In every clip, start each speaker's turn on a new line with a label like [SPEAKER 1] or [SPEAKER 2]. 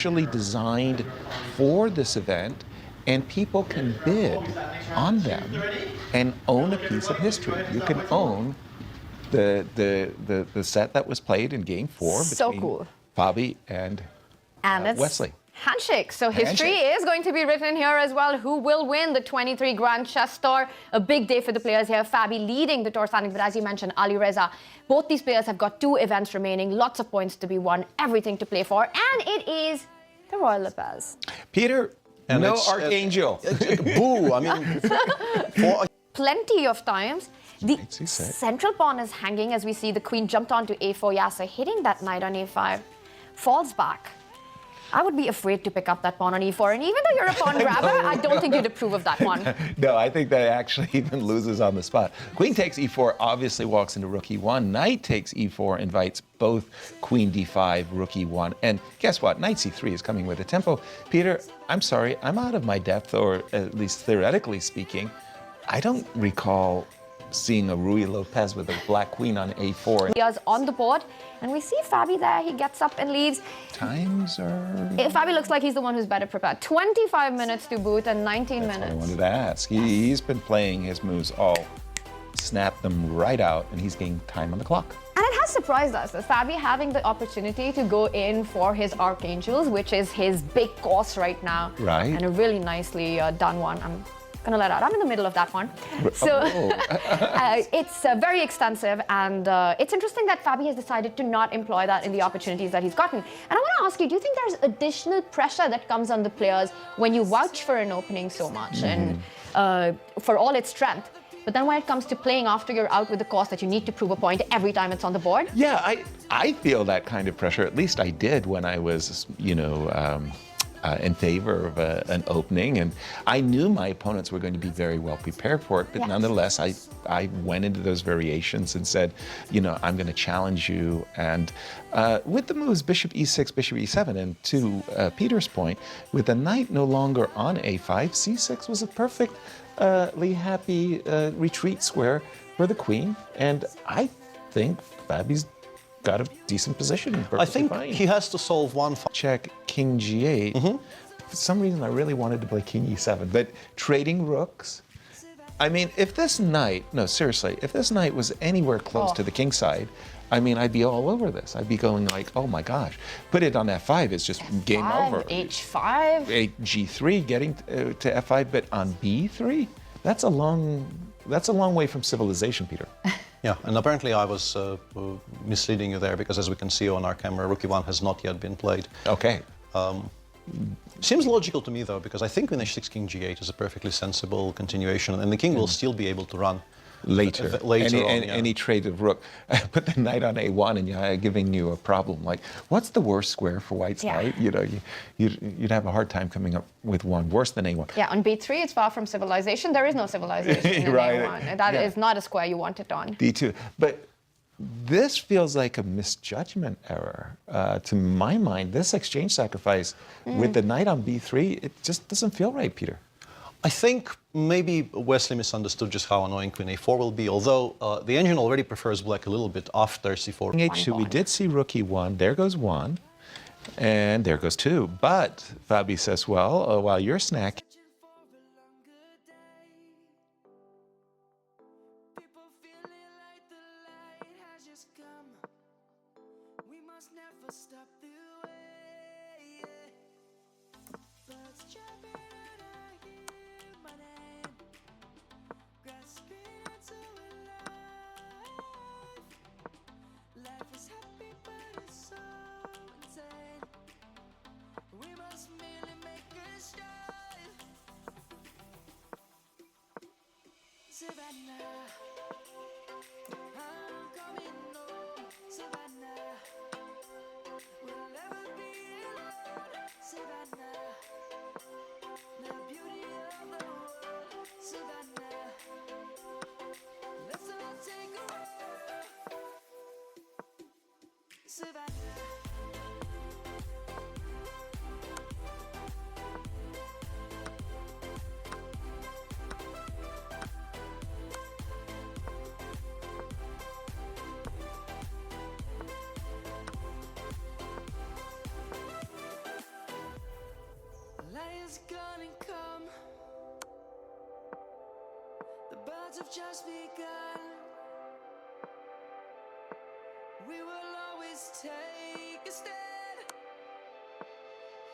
[SPEAKER 1] Actually designed for this event, and people can bid on them and own a piece of history. You can own the set that was played in Game 4 between Fabi and
[SPEAKER 2] it's
[SPEAKER 1] Wesley.
[SPEAKER 2] Handshake. So history is going to be written here as well. Who will win the 23 Grand Chess Tour? A big day for the players here. Fabi leading the tour standings, but as you mentioned, Ali Reza. Both these players have got 2 events remaining, lots of points to be won, everything to play for, and it is the Royal Lapaz.
[SPEAKER 1] Peter, and no Archangel.
[SPEAKER 3] Boo! I mean,
[SPEAKER 2] plenty of times. The central pawn is hanging as we see the queen jumped onto a4. Yasser hitting that knight on a5, falls back. I would be afraid to pick up that pawn on e4, and even though you're a pawn grabber, I don't think you'd approve of that one.
[SPEAKER 1] No, I think that actually even loses on the spot. Queen takes e4, obviously walks into rook e1. Knight takes e4, invites both queen d5, rook e1. And guess what? Knight c3 is coming with a tempo. Peter, I'm sorry, I'm out of my depth, or at least theoretically speaking. I don't recall seeing a Ruy Lopez with a black queen on a4.
[SPEAKER 2] He is on the board, and we see Fabi there. He gets up and leaves.
[SPEAKER 1] Times are...
[SPEAKER 2] Fabi looks like he's the one who's better prepared. 25 minutes to boot and 19 minutes.
[SPEAKER 1] That's what I wanted to ask. He's been playing his moves all, snap them right out, and he's getting time on the clock.
[SPEAKER 2] And it has surprised us, Fabi having the opportunity to go in for his Archangels, which is his big course right now.
[SPEAKER 1] Right.
[SPEAKER 2] And a really nicely done one. I'm gonna let out. I'm in the middle of that one. So it's very extensive, and it's interesting that Fabi has decided to not employ that in the opportunities that he's gotten. And I want to ask you, do you think there's additional pressure that comes on the players when you vouch for an opening so much and for all its strength? But then when it comes to playing after you're out with the course that you need to prove a point every time it's on the board?
[SPEAKER 1] Yeah, I feel that kind of pressure. At least I did when I was, in favor of an opening, and I knew my opponents were going to be very well prepared for it, but nonetheless I went into those variations and said, I'm going to challenge you. And with the moves bishop e6, bishop e7, and to Peter's point, with the knight no longer on a5, c6 was a perfectly happy retreat square for the queen, and I think Fabi's got a decent position.
[SPEAKER 3] I think
[SPEAKER 1] fine.
[SPEAKER 3] He has to solve one.
[SPEAKER 1] Check king g8. For some reason, I really wanted to play king e7, but trading rooks. I mean, if this knight, no, seriously, if this knight was anywhere close to the king side, I mean, I'd be all over this. I'd be going like, oh my gosh. Put it on f5, it's just
[SPEAKER 2] F5,
[SPEAKER 1] game over.
[SPEAKER 2] h5.
[SPEAKER 1] G3, getting to f5, but on b3, that's a long way from civilization, Peter.
[SPEAKER 3] Yeah, and apparently I was misleading you there, because as we can see on our camera, rook e1 has not yet been played.
[SPEAKER 1] Okay.
[SPEAKER 3] Seems logical to me, though, because I think queen h6, king g8 is a perfectly sensible continuation, and the king will still be able to run
[SPEAKER 1] later
[SPEAKER 3] on.
[SPEAKER 1] Any trade of rook. Put the knight on a1 and you're giving you a problem. Like, what's the worst square for white's knight? You'd have a hard time coming up with one worse than a1.
[SPEAKER 2] Yeah, on b3 it's far from civilization. There is no civilization in a1. That is not a square you want it on.
[SPEAKER 1] d2. But this feels like a misjudgment error. To my mind, this exchange sacrifice with the knight on b3, it just doesn't feel right, Peter.
[SPEAKER 3] I think maybe Wesley misunderstood just how annoying queen a4 will be, although the engine already prefers black a little bit after c4.
[SPEAKER 1] h2, we did see rook e1. There goes 1, and there goes 2. But Fabi says, well, while you're snacking,
[SPEAKER 4] has gone and come. The birds have just begun. We will always take a stand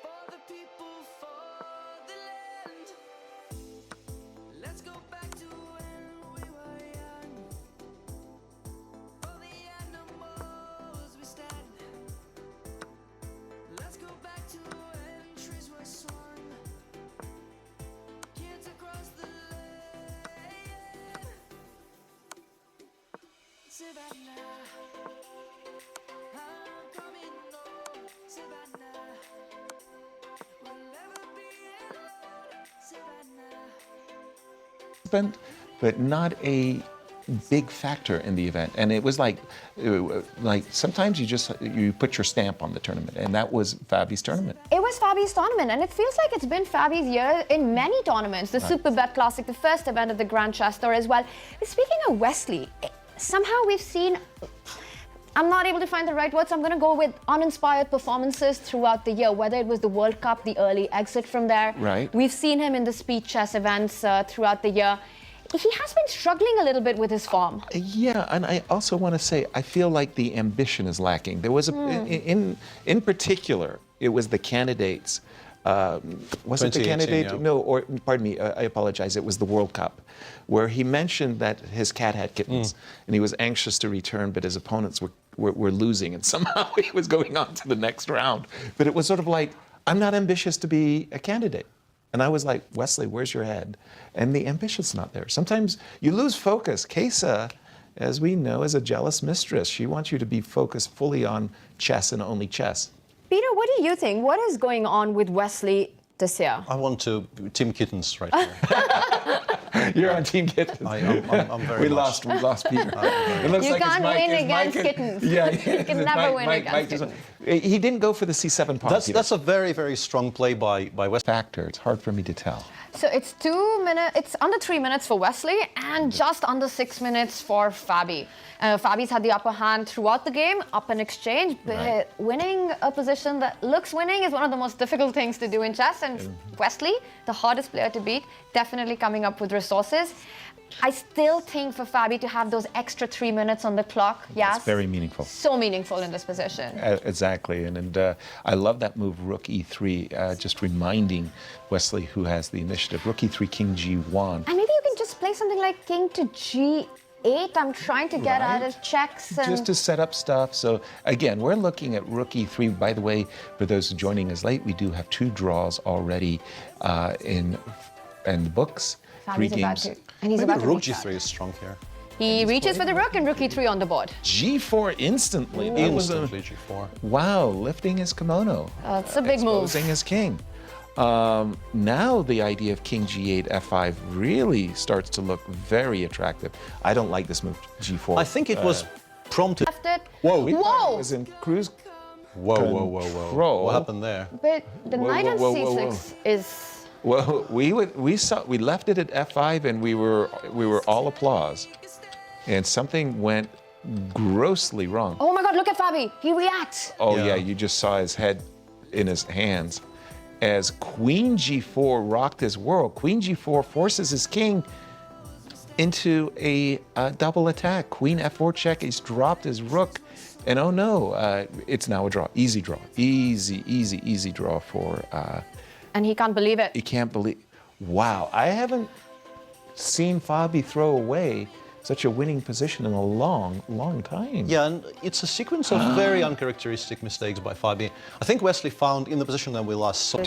[SPEAKER 4] for the people, for the land. Let's go back to when we were young. For the animals we stand. Let's go back to when trees were swung. Kids across the land. Savannah, I'm coming home. Savannah, we'll never be alone. Savannah.
[SPEAKER 1] But not a big factor in the event. And it was like sometimes you put your stamp on the tournament, and that was Fabi's tournament.
[SPEAKER 2] It was Fabi's tournament, and it feels like it's been Fabi's year in many tournaments. The Superbet Classic, the first event at the Grand Chess Tour as well. Speaking of Wesley, somehow we've seen, I'm not able to find the right word, so I'm going to go with uninspired performances throughout the year, whether it was the World Cup, the early exit from there.
[SPEAKER 1] Right.
[SPEAKER 2] We've seen him in the speed chess events throughout the year. He has been struggling a little bit with his form.
[SPEAKER 1] Yeah, and I also want to say, I feel like the ambition is lacking. There was in particular, it was the candidates. Was it the
[SPEAKER 3] 2018,
[SPEAKER 1] candidate?
[SPEAKER 3] yeah.
[SPEAKER 1] No, or pardon me, I apologize. It was the World Cup, where he mentioned that his cat had kittens, and he was anxious to return, but his opponents were losing, and somehow he was going on to the next round. But it was sort of like, I'm not ambitious to be a candidate. And I was like, Wesley, where's your head? And the ambition's not there. Sometimes you lose focus. Keisa, as we know, is a jealous mistress. She wants you to be focused fully on chess and only chess.
[SPEAKER 2] Peter, what do you think? What is going on with Wesley this year?
[SPEAKER 3] I want to Team Kittens right here.
[SPEAKER 1] You're on Team Kittens.
[SPEAKER 3] I'm very
[SPEAKER 1] We
[SPEAKER 3] much.
[SPEAKER 1] lost Peter. It looks
[SPEAKER 2] You
[SPEAKER 1] like his
[SPEAKER 2] can't
[SPEAKER 1] mic-
[SPEAKER 2] win
[SPEAKER 1] his
[SPEAKER 2] against
[SPEAKER 1] mic-
[SPEAKER 2] kittens.
[SPEAKER 1] Yeah,
[SPEAKER 2] You can never win against kittens.
[SPEAKER 1] He didn't go for the C7 pawn. Peter.
[SPEAKER 3] That's a very, very strong play by West.
[SPEAKER 1] Factor. It's hard for me to tell.
[SPEAKER 2] So it's 2 minutes, it's under 3 minutes for Wesley and just under 6 minutes for Fabi. Fabi's had the upper hand throughout the game, up in exchange, but
[SPEAKER 1] Right.
[SPEAKER 2] winning a position that looks winning is one of the most difficult things to do in chess. And Wesley, the hardest player to beat, definitely coming up with resources. I still think for Fabi to have those extra 3 minutes on the clock, yes.
[SPEAKER 1] It's very meaningful.
[SPEAKER 2] So meaningful in this position.
[SPEAKER 1] Exactly, and I love that move, Rook E3, just reminding Wesley who has the initiative. Rook E3, King G1.
[SPEAKER 2] And maybe you can just play something like King to G8. I'm trying to get
[SPEAKER 1] Right.
[SPEAKER 2] at his checks. And
[SPEAKER 1] Just to set up stuff. So again, we're looking at Rook E3. By the way, for those joining us late, we do have 2 draws already in the books.
[SPEAKER 2] Fabi's
[SPEAKER 1] 3
[SPEAKER 2] about
[SPEAKER 1] games.
[SPEAKER 2] to, and he's
[SPEAKER 3] Maybe
[SPEAKER 2] about to
[SPEAKER 3] Rook
[SPEAKER 2] reach out.
[SPEAKER 3] G3 is strong here.
[SPEAKER 2] He reaches for the rook and rook E3 on the board.
[SPEAKER 1] G4 instantly. That was
[SPEAKER 3] Instantly G4.
[SPEAKER 1] wow, lifting his kimono.
[SPEAKER 2] It's a big move.
[SPEAKER 1] Exposing his king. Now the idea of King G8, F5 really starts to look very attractive. I don't like this move, G4.
[SPEAKER 3] I think it was prompted.
[SPEAKER 2] Left it.
[SPEAKER 3] Whoa.
[SPEAKER 1] We thought
[SPEAKER 2] Whoa!
[SPEAKER 1] it was in cruise.
[SPEAKER 3] Whoa.
[SPEAKER 1] Control.
[SPEAKER 3] What happened there?
[SPEAKER 2] But the
[SPEAKER 1] Whoa,
[SPEAKER 2] knight on
[SPEAKER 1] whoa, whoa, whoa,
[SPEAKER 2] C6 is.
[SPEAKER 1] Well, we left it at F5 and we were all applause, and something went grossly wrong.
[SPEAKER 2] Oh my God! Look at Fabi. He reacts.
[SPEAKER 1] Oh yeah,
[SPEAKER 3] Yeah.
[SPEAKER 1] you just saw his head in his hands as Queen G4 rocked his world. Queen G4 forces his king into a double attack. Queen F4 check. He's dropped his rook, and oh no, it's now a draw. Easy draw. Easy draw for.
[SPEAKER 2] And he can't believe it.
[SPEAKER 1] You can't believe. Wow, I haven't seen Fabi throw away such a winning position in a long time.
[SPEAKER 3] Yeah, and it's a sequence of very uncharacteristic mistakes by Fabi. I think Wesley found in the position that we last saw.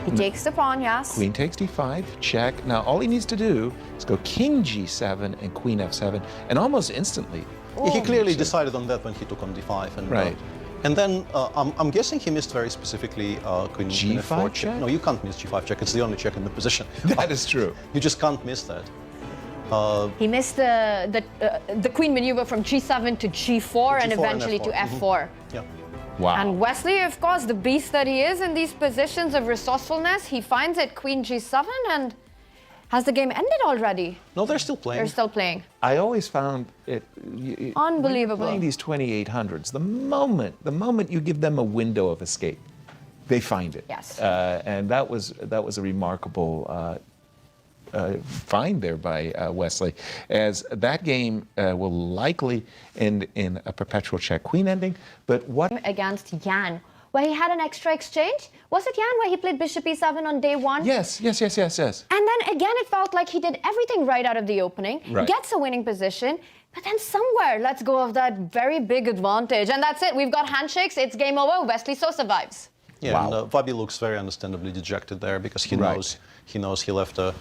[SPEAKER 2] He takes the pawn, yes.
[SPEAKER 1] Queen takes d5, check. Now all he needs to do is go King G7 and Queen F7, and almost instantly.
[SPEAKER 3] He clearly decided on that when he took on d5. And,
[SPEAKER 1] Right.
[SPEAKER 3] And then I'm guessing he missed very specifically Queen
[SPEAKER 1] G5
[SPEAKER 3] F4
[SPEAKER 1] check?
[SPEAKER 3] No, you can't miss G5 check. It's the only check in the position.
[SPEAKER 1] That is true.
[SPEAKER 3] You just can't miss that.
[SPEAKER 2] He missed the queen maneuver from G7 to G4 and
[SPEAKER 3] G4 and
[SPEAKER 2] eventually to
[SPEAKER 3] F4.
[SPEAKER 2] F4.
[SPEAKER 3] Yeah.
[SPEAKER 1] Wow.
[SPEAKER 2] And Wesley, of course, the beast that he is in these positions of resourcefulness, he finds it Queen G7 and has the game ended already?
[SPEAKER 3] No, they're still playing.
[SPEAKER 2] They're still playing.
[SPEAKER 1] I always found it
[SPEAKER 2] Unbelievable.
[SPEAKER 1] Playing these 2800s. The moment you give them a window of escape, they find it.
[SPEAKER 2] Yes.
[SPEAKER 1] And that was a remarkable find there by Wesley, as that game will likely end in a perpetual check queen ending. But what
[SPEAKER 2] Against Jan, where he had an extra exchange. Was it Jan where he played bishop e7 on day one?
[SPEAKER 1] Yes.
[SPEAKER 2] And then again, it felt like he did everything right out of the opening,
[SPEAKER 1] Right.
[SPEAKER 2] gets a winning position, but then somewhere lets go of that very big advantage. And that's it. We've got handshakes. It's game over. Wesley so survives.
[SPEAKER 3] Yeah,
[SPEAKER 1] Wow.
[SPEAKER 3] and Fabi looks very understandably dejected there because he
[SPEAKER 1] Right.
[SPEAKER 3] knows he left a